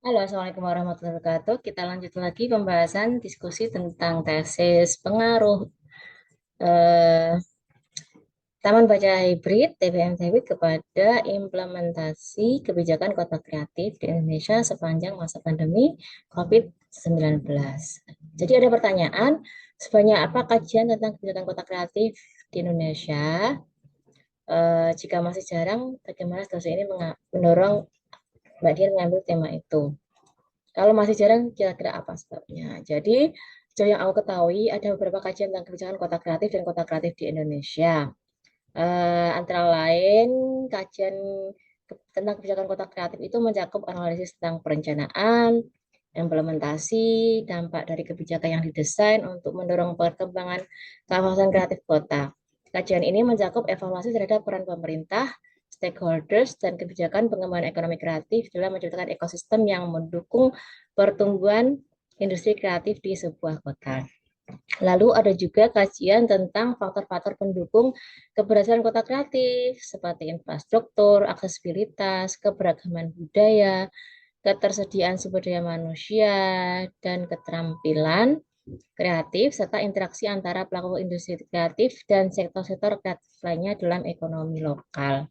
Halo, Assalamualaikum warahmatullahi wabarakatuh. Kita lanjut lagi pembahasan diskusi tentang tesis pengaruh eh, Taman Baca Hibrid (TBM Hibrid) kepada implementasi kebijakan kota kreatif di Indonesia sepanjang masa pandemi COVID-19. Jadi ada pertanyaan, sebanyak apa kajian tentang kebijakan kota kreatif di Indonesia? Jika masih jarang, bagaimana studi ini mendorong Mbak Dian mengambil tema itu? Kalau masih jarang, kira-kira apa sebabnya? Jadi, sejauh yang aku ketahui, ada beberapa kajian tentang kebijakan kota kreatif dan kota kreatif di Indonesia. Antara lain, kajian tentang kebijakan kota kreatif itu mencakup analisis tentang perencanaan, implementasi, dampak dari kebijakan yang didesain untuk mendorong perkembangan kawasan kreatif kota. Kajian ini mencakup evaluasi terhadap peran pemerintah, stakeholders, dan kebijakan pengembangan ekonomi kreatif dalam menciptakan ekosistem yang mendukung pertumbuhan industri kreatif di sebuah kota. Lalu ada juga kajian tentang faktor-faktor pendukung keberhasilan kota kreatif seperti infrastruktur, aksesibilitas, keberagaman budaya, ketersediaan sumber daya manusia, dan keterampilan kreatif, serta interaksi antara pelaku industri kreatif dan sektor-sektor kreatif lainnya dalam ekonomi lokal.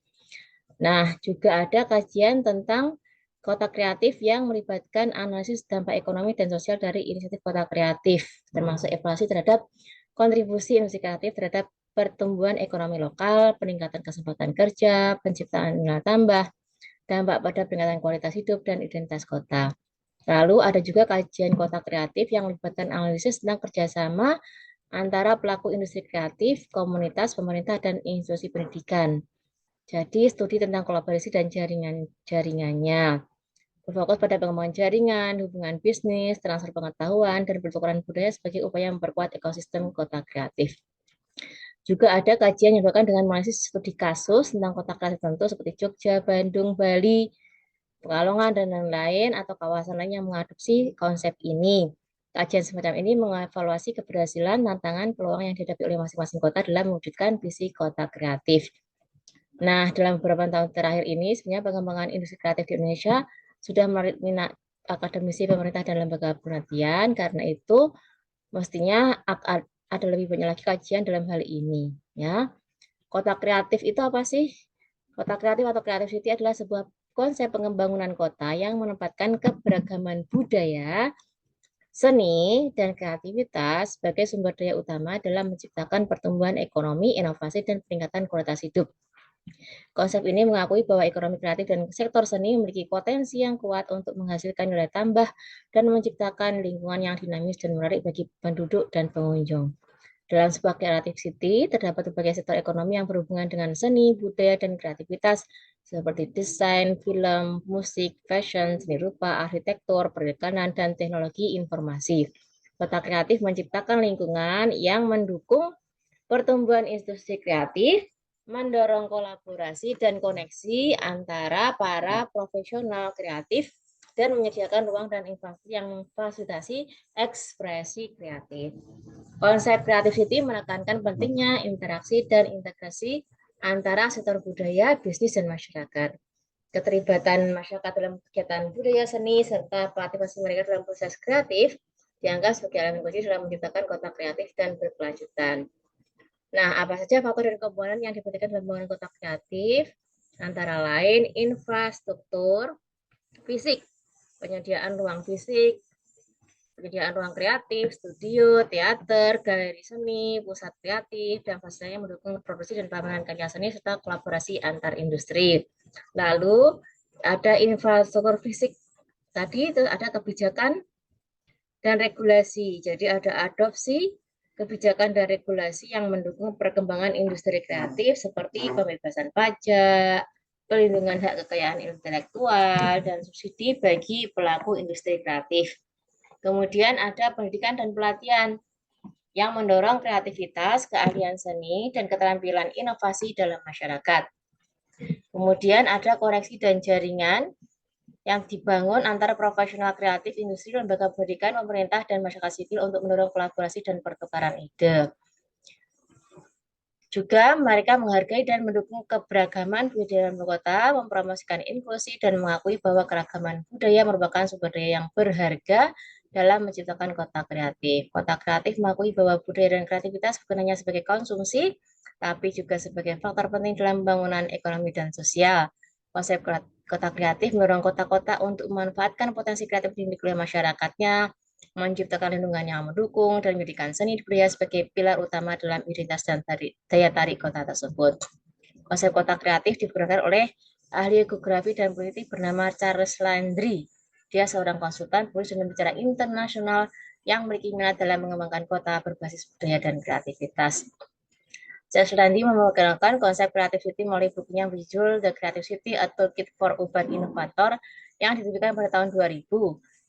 Nah, juga ada kajian tentang kota kreatif yang melibatkan analisis dampak ekonomi dan sosial dari inisiatif kota kreatif, termasuk evaluasi terhadap kontribusi industri kreatif terhadap pertumbuhan ekonomi lokal, peningkatan kesempatan kerja, penciptaan nilai tambah, dampak pada peningkatan kualitas hidup dan identitas kota. Lalu ada juga kajian kota kreatif yang melibatkan analisis tentang kerjasama antara pelaku industri kreatif, komunitas, pemerintah, dan institusi pendidikan. Jadi studi tentang kolaborasi dan jaringannya berfokus pada pengembangan jaringan, hubungan bisnis, transfer pengetahuan, dan pertukaran budaya sebagai upaya memperkuat ekosistem kota kreatif. Juga ada kajian yang dilakukan dengan analisis studi kasus tentang kota kreatif tertentu seperti Jogja, Bandung, Bali, Pekalongan, dan lain-lain atau kawasan lain yang mengadopsi konsep ini. Kajian semacam ini mengevaluasi keberhasilan, tantangan, peluang yang dihadapi oleh masing-masing kota dalam mewujudkan visi kota kreatif. Nah, dalam beberapa tahun terakhir ini, sebenarnya pengembangan industri kreatif di Indonesia sudah menarik minat akademisi, pemerintah, dan lembaga penelitian. Karena itu, mestinya ada lebih banyak lagi kajian dalam hal ini. Ya, kota kreatif itu apa sih? Kota kreatif atau creative city adalah sebuah konsep pengembangan kota yang menempatkan keberagaman budaya, seni, dan kreativitas sebagai sumber daya utama dalam menciptakan pertumbuhan ekonomi, inovasi, dan peningkatan kualitas hidup. Konsep ini mengakui bahwa ekonomi kreatif dan sektor seni memiliki potensi yang kuat untuk menghasilkan nilai tambah dan menciptakan lingkungan yang dinamis dan menarik bagi penduduk dan pengunjung. Dalam sebuah creative city, terdapat berbagai sektor ekonomi yang berhubungan dengan seni, budaya, dan kreativitas, seperti desain, film, musik, fashion, seni rupa, arsitektur, perikanan, dan teknologi informasi. Kota kreatif menciptakan lingkungan yang mendukung pertumbuhan industri kreatif, mendorong kolaborasi dan koneksi antara para profesional kreatif, dan menyediakan ruang dan infrastruktur yang memfasilitasi ekspresi kreatif. Konsep Creative City menekankan pentingnya interaksi dan integrasi antara sektor budaya, bisnis, dan masyarakat. Keterlibatan masyarakat dalam kegiatan budaya seni serta partisipasi mereka dalam proses kreatif dianggap sebagai elemen kunci dalam menciptakan kota kreatif dan berkelanjutan. Nah, apa saja faktor dan komponen yang dibutuhkan dalam pembangunan kota kreatif? Antara lain infrastruktur fisik, penyediaan ruang fisik, penyediaan ruang kreatif, studio, teater, galeri seni, pusat kreatif, dan fasilitas yang mendukung produksi dan pameran karya seni serta kolaborasi antar industri. Lalu ada infrastruktur fisik. Tadi itu ada kebijakan dan regulasi. Jadi ada adopsi kebijakan dan regulasi yang mendukung perkembangan industri kreatif seperti pembebasan pajak, pelindungan hak kekayaan intelektual, dan subsidi bagi pelaku industri kreatif. Kemudian ada pendidikan dan pelatihan yang mendorong kreativitas, keahlian seni, dan keterampilan inovasi dalam masyarakat. Kemudian ada koreksi dan jaringan yang dibangun antara profesional kreatif, industri, lembaga pendidikan, pemerintah, dan masyarakat sipil untuk mendorong kolaborasi dan pertukaran ide. Juga mereka menghargai dan mendukung keberagaman budaya dalam kota, mempromosikan inklusi, dan mengakui bahwa keragaman budaya merupakan sumber daya yang berharga dalam menciptakan kota kreatif. Kota kreatif mengakui bahwa budaya dan kreativitas bukan hanya sebagai konsumsi, tapi juga sebagai faktor penting dalam pembangunan ekonomi dan sosial. Konsep kota kreatif mendorong kota-kota untuk memanfaatkan potensi kreatif yang dimiliki oleh masyarakatnya, menciptakan lingkungan yang mendukung, dan menjadikan seni budaya sebagai pilar utama dalam identitas dan daya tarik kota tersebut. Konsep kota kreatif digunakan oleh ahli geografi dan politik bernama Charles Landry. Dia seorang konsultan tulis dan bicara internasional yang memiliki minat dalam mengembangkan kota berbasis budaya dan kreativitas. Charles Landry memperkenalkan konsep Creative City melalui bukunya berjudul The Creative City, a Toolkit for Urban Innovator yang diterbitkan pada tahun 2000.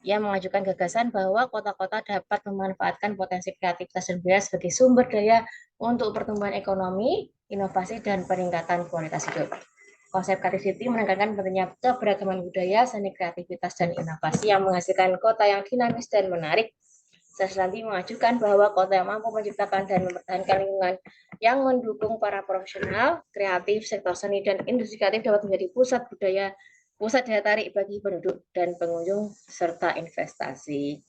Ia mengajukan gagasan bahwa kota-kota dapat memanfaatkan potensi kreativitas dan budaya sebagai sumber daya untuk pertumbuhan ekonomi, inovasi, dan peningkatan kualitas hidup. Konsep Creative City menekankan pentingnya keberagaman budaya, seni kreativitas, dan inovasi yang menghasilkan kota yang dinamis dan menarik. Nanti mengajukan bahwa kota yang mampu menciptakan dan mempertahankan lingkungan yang mendukung para profesional, kreatif, sektor seni, dan industri kreatif dapat menjadi pusat budaya, pusat daya tarik bagi penduduk dan pengunjung, serta investasi.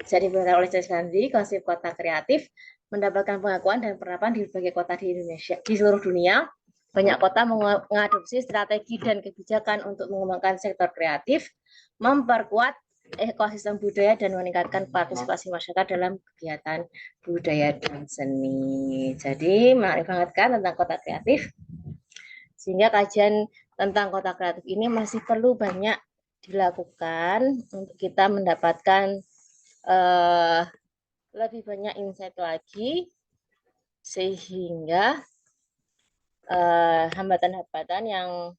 Jadi benar oleh Sandi, konsep kota kreatif mendapatkan pengakuan dan penerapan di berbagai kota di Indonesia, di seluruh dunia. Banyak kota mengadopsi strategi dan kebijakan untuk mengembangkan sektor kreatif, memperkuat ekosistem budaya dan meningkatkan partisipasi masyarakat dalam kegiatan budaya dan seni. Jadi menarik banget kan tentang kota kreatif. Sehingga kajian tentang kota kreatif ini masih perlu banyak dilakukan untuk kita mendapatkan lebih banyak insight lagi sehingga hambatan-hambatan yang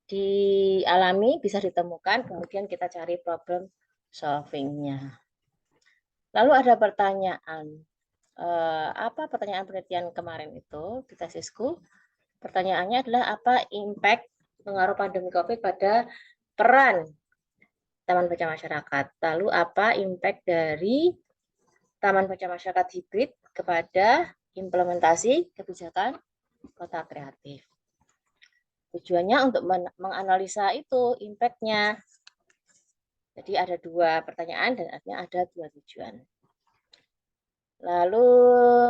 dialami bisa ditemukan, kemudian kita cari problem solving-nya. Lalu ada pertanyaan, apa pertanyaan penelitian kemarin itu di tesisku? Pertanyaannya adalah apa impact pengaruh pandemi COVID pada peran Taman Baca Masyarakat? Lalu apa impact dari Taman Baca Masyarakat hibrid kepada implementasi kebijakan kota kreatif? Tujuannya untuk menganalisa itu impact-nya. Jadi ada dua pertanyaan dan artinya ada dua tujuan. Lalu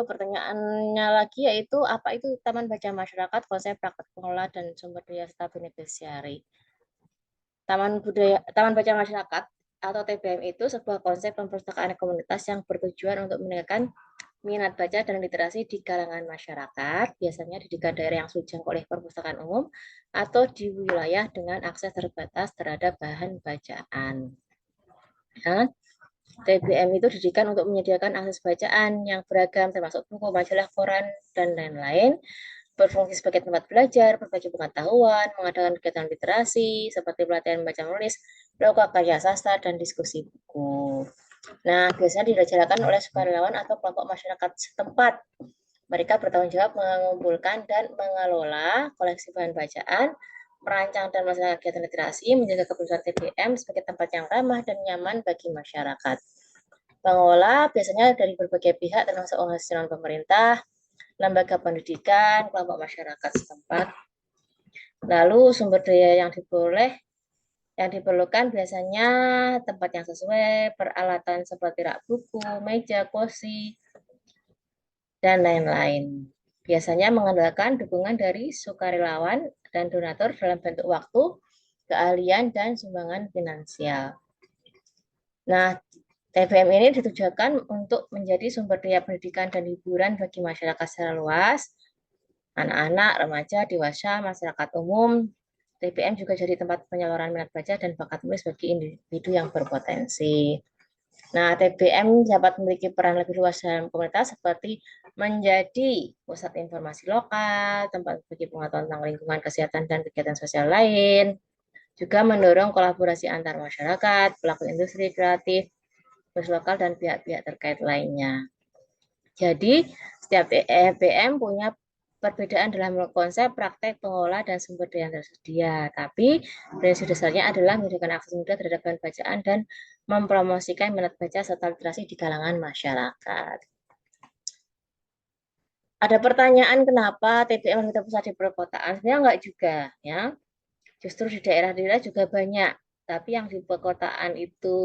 pertanyaannya lagi yaitu apa itu Taman Baca Masyarakat, konsep praktek pengelola dan sumber daya serta beneficiary. Taman Baca Masyarakat atau TBM itu sebuah konsep perpustakaan komunitas yang bertujuan untuk meningkatkan minat baca dan literasi di kalangan masyarakat, biasanya di daerah yang sulit dijangkau oleh perpustakaan umum atau di wilayah dengan akses terbatas terhadap bahan bacaan. Nah, TBM itu didirikan untuk menyediakan akses bacaan yang beragam, termasuk buku, majalah, koran, dan lain-lain, berfungsi sebagai tempat belajar, berbagi pengetahuan, mengadakan kegiatan literasi, seperti pelatihan baca menulis, melakukan karya sastra, dan diskusi buku. Nah, biasanya dilaksanakan oleh sukarelawan atau kelompok masyarakat setempat. Mereka bertanggung jawab mengumpulkan dan mengelola koleksi bahan bacaan, merancang dan melaksanakan kegiatan literasi, menjaga keberlangsungan TBM sebagai tempat yang ramah dan nyaman bagi masyarakat. Pengelola biasanya dari berbagai pihak, termasuk organisasi non-pemerintah, lembaga pendidikan, kelompok masyarakat setempat. Lalu sumber daya yang diperlukan biasanya tempat yang sesuai, peralatan seperti rak buku, meja, kursi, dan lain-lain. Biasanya mengandalkan dukungan dari sukarelawan dan donatur dalam bentuk waktu, keahlian, dan sumbangan finansial. Nah, TBM ini ditujukan untuk menjadi sumber daya pendidikan dan hiburan bagi masyarakat secara luas, anak-anak, remaja, dewasa, masyarakat umum. TBM juga jadi tempat penyaluran minat baca dan bakat tulis bagi individu yang berpotensi. Nah, TBM dapat memiliki peran lebih luas dalam komunitas seperti menjadi pusat informasi lokal, tempat bagi pengetahuan tentang lingkungan, kesehatan, dan kegiatan sosial lain. Juga mendorong kolaborasi antar masyarakat, pelaku industri kreatif, bus lokal, dan pihak-pihak terkait lainnya. Jadi, setiap TBM punya perbedaan dalam konsep, praktek, pengelola, dan sumber daya yang tersedia. Tapi prinsip dasarnya adalah memberikan akses mudah terhadap bahan bacaan dan mempromosikan minat baca serta literasi di kalangan masyarakat. Ada pertanyaan kenapa TBM lebih terpusat di perkotaan? Sebenarnya enggak juga ya. Justru di daerah-daerah juga banyak. Tapi yang di perkotaan itu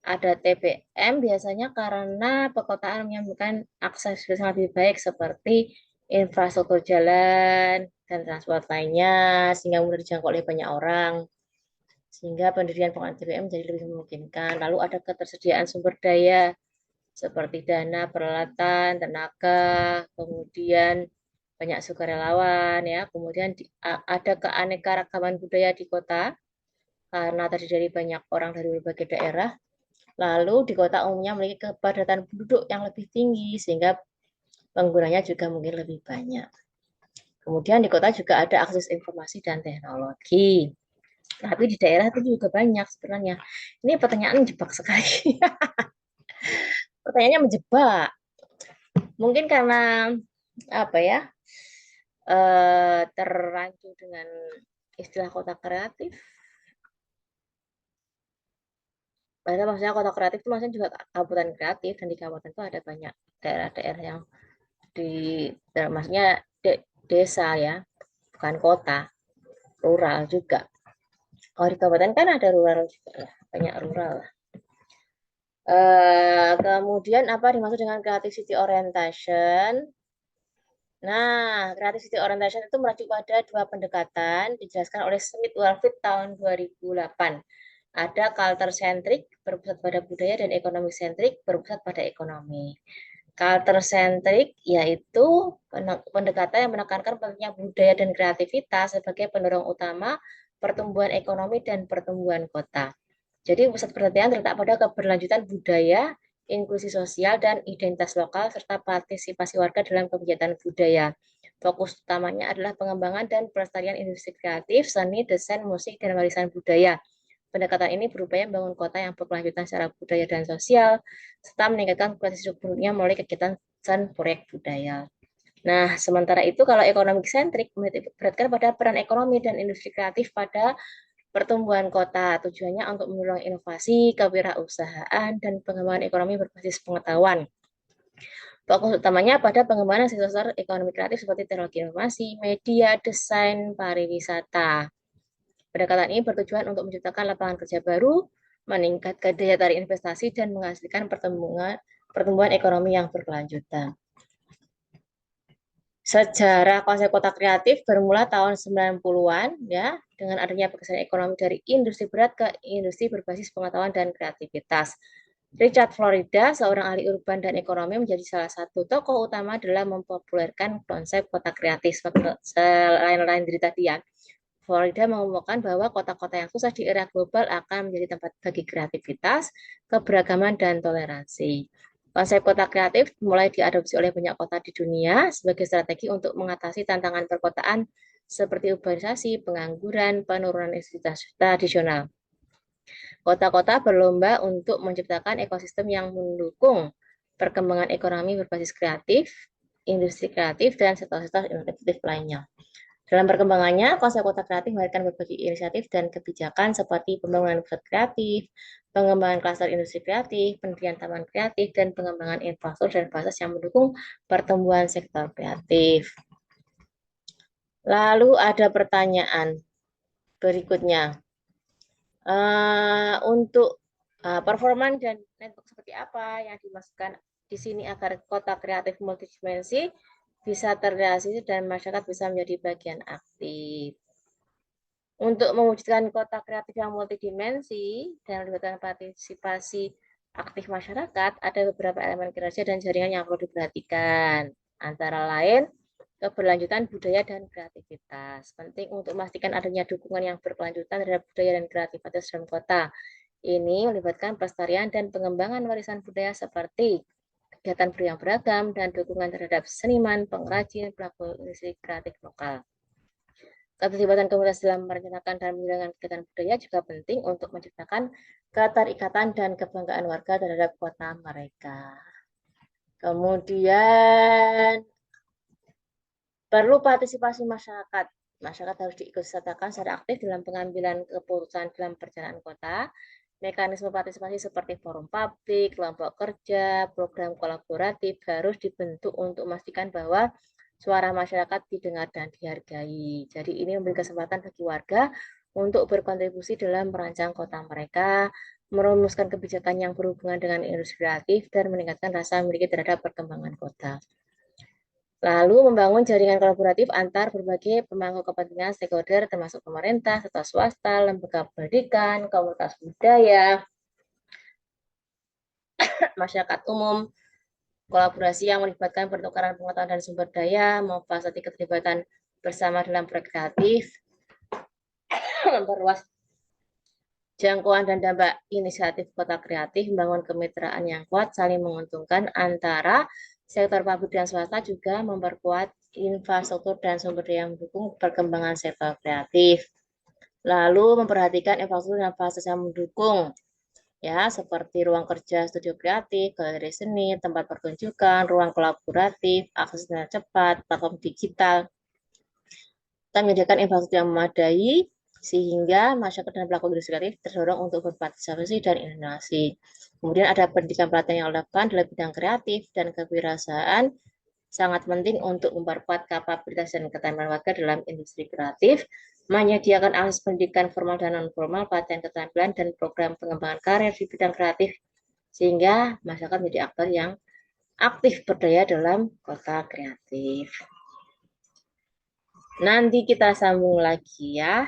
ada TBM biasanya karena perkotaan menyambungkan akses yang lebih baik seperti infrastruktur jalan dan transport lainnya sehingga mudah dijangkau oleh banyak orang sehingga pendirian pengelolaan TBM menjadi lebih memungkinkan. Lalu ada ketersediaan sumber daya seperti dana, peralatan, tenaga, kemudian banyak sukarelawan ya, kemudian ada keanekaragaman budaya di kota karena terdiri dari banyak orang dari berbagai daerah. Lalu di kota umumnya memiliki kepadatan penduduk yang lebih tinggi sehingga penggunanya juga mungkin lebih banyak. Kemudian di kota juga ada akses informasi dan teknologi. Tapi di daerah itu juga banyak sebenarnya. Ini pertanyaan menjebak sekali. Pertanyaannya menjebak. Mungkin karena apa ya? Terrancu dengan istilah kota kreatif. Padahal maksudnya kota kreatif itu maksudnya juga kabupaten kreatif dan di kabupaten itu ada banyak daerah-daerah yang di maksudnya desa ya, bukan kota, rural juga. Kalau di kabupaten kan ada rural juga ya, banyak rural. Kemudian apa dimaksud dengan creative city orientation? Nah, creative city orientation itu merujuk pada dua pendekatan dijelaskan oleh Smith Walford tahun 2008. Ada culture centric berpusat pada budaya dan ekonomi centric berpusat pada ekonomi. Culture centric yaitu pendekatan yang menekankan pentingnya budaya dan kreativitas sebagai pendorong utama pertumbuhan ekonomi dan pertumbuhan kota. Jadi pusat perhatian terletak pada keberlanjutan budaya, inklusi sosial, dan identitas lokal, serta partisipasi warga dalam kegiatan budaya. Fokus utamanya adalah pengembangan dan pelestarian industri kreatif, seni, desain, musik, dan warisan budaya. Pendekatan ini berupaya membangun kota yang berkelanjutan secara budaya dan sosial, serta meningkatkan kualitas hidup penduduknya melalui kegiatan dan proyek budaya. Nah, sementara itu kalau ekonomi sentrik memperhatikan pada peran ekonomi dan industri kreatif pada pertumbuhan kota. Tujuannya untuk mendorong inovasi, kewirausahaan, dan pengembangan ekonomi berbasis pengetahuan. Fokus utamanya pada pengembangan sektor ekonomi kreatif seperti teknologi informasi, media, desain, pariwisata. Pendekatan ini bertujuan untuk menciptakan lapangan kerja baru, meningkatkan daya tarik investasi, dan menghasilkan pertumbuhan ekonomi yang berkelanjutan. Sejarah konsep kota kreatif bermula tahun 90-an ya, dengan adanya pergeseran ekonomi dari industri berat ke industri berbasis pengetahuan dan kreativitas. Richard Florida, seorang ahli urban dan ekonomi, menjadi salah satu tokoh utama dalam mempopulerkan konsep kota kreatif. Selain dari tadi ya, Florida mengumumkan bahwa kota-kota yang sukses di era global akan menjadi tempat bagi kreativitas, keberagaman, dan toleransi. Konsep kota kreatif mulai diadopsi oleh banyak kota di dunia sebagai strategi untuk mengatasi tantangan perkotaan seperti urbanisasi, pengangguran, penurunan intensitas tradisional. Kota-kota berlomba untuk menciptakan ekosistem yang mendukung perkembangan ekonomi berbasis kreatif, industri kreatif, dan sektor-sektor inovatif lainnya. Dalam perkembangannya, konsep kota kreatif melahirkan berbagai inisiatif dan kebijakan seperti pembangunan pusat kreatif, pengembangan klaster industri kreatif, pendirian taman kreatif, dan pengembangan infrastruktur dan fasilitas yang mendukung pertumbuhan sektor kreatif. Lalu ada pertanyaan berikutnya. Untuk performan dan network seperti apa yang dimasukkan di sini agar kota kreatif multidimensi bisa terrealisasi dan masyarakat bisa menjadi bagian aktif. Untuk mewujudkan kota kreatif yang multidimensi dan melibatkan partisipasi aktif masyarakat, ada beberapa elemen kerja dan jaringan yang perlu diperhatikan. Antara lain, keberlanjutan budaya dan kreativitas. Penting untuk memastikan adanya dukungan yang berkelanjutan terhadap budaya dan kreativitas dalam kota. Ini melibatkan pelestarian dan pengembangan warisan budaya seperti kegiatan yang beragam dan dukungan terhadap seniman, pengrajin, pelaku industri kreatif lokal. Keterlibatan komunitas dalam merencanakan dan menjalankan kegiatan budaya juga penting untuk menciptakan keterikatan dan kebanggaan warga terhadap kota mereka. Kemudian perlu partisipasi masyarakat. Masyarakat harus diikutsertakan secara aktif dalam pengambilan keputusan dalam perjalanan kota. Mekanisme partisipasi seperti forum publik, kelompok kerja, program kolaboratif harus dibentuk untuk memastikan bahwa suara masyarakat didengar dan dihargai. Jadi ini memberi kesempatan bagi warga untuk berkontribusi dalam merancang kota mereka, merumuskan kebijakan yang berhubungan dengan industri kreatif, dan meningkatkan rasa memiliki terhadap perkembangan kota. Lalu membangun jaringan kolaboratif antar berbagai pemangku kepentingan stakeholder termasuk pemerintah, serta swasta, lembaga pendidikan, komunitas budaya, masyarakat umum, kolaborasi yang melibatkan pertukaran pengetahuan dan sumber daya, memfasilitasi keterlibatan bersama dalam proyek kreatif, memperluas jangkauan dan dampak inisiatif kota kreatif, membangun kemitraan yang kuat, saling menguntungkan antara sektor publik dan swasta, juga memperkuat infrastruktur dan sumber daya yang mendukung perkembangan sektor kreatif. Lalu memperhatikan infrastruktur dan fasilitas yang mendukung, ya, seperti ruang kerja, studio kreatif, galeri seni, tempat pertunjukan, ruang kolaboratif, akses internet cepat, platform digital. Kita menyediakan infrastruktur yang memadai sehingga masyarakat dan pelaku industri kreatif terdorong untuk berpartisipasi dan inovasi. Kemudian ada pendidikan pelatihan yang relevan dalam bidang kreatif dan kewirausahaan, sangat penting untuk memperkuat kapabilitas dan keterampilan warga dalam industri kreatif, menyediakan akses pendidikan formal dan non-formal, pelatihan keterampilan, dan program pengembangan karir di bidang kreatif, sehingga masyarakat menjadi aktor yang aktif berdaya dalam kota kreatif. Nanti kita sambung lagi ya.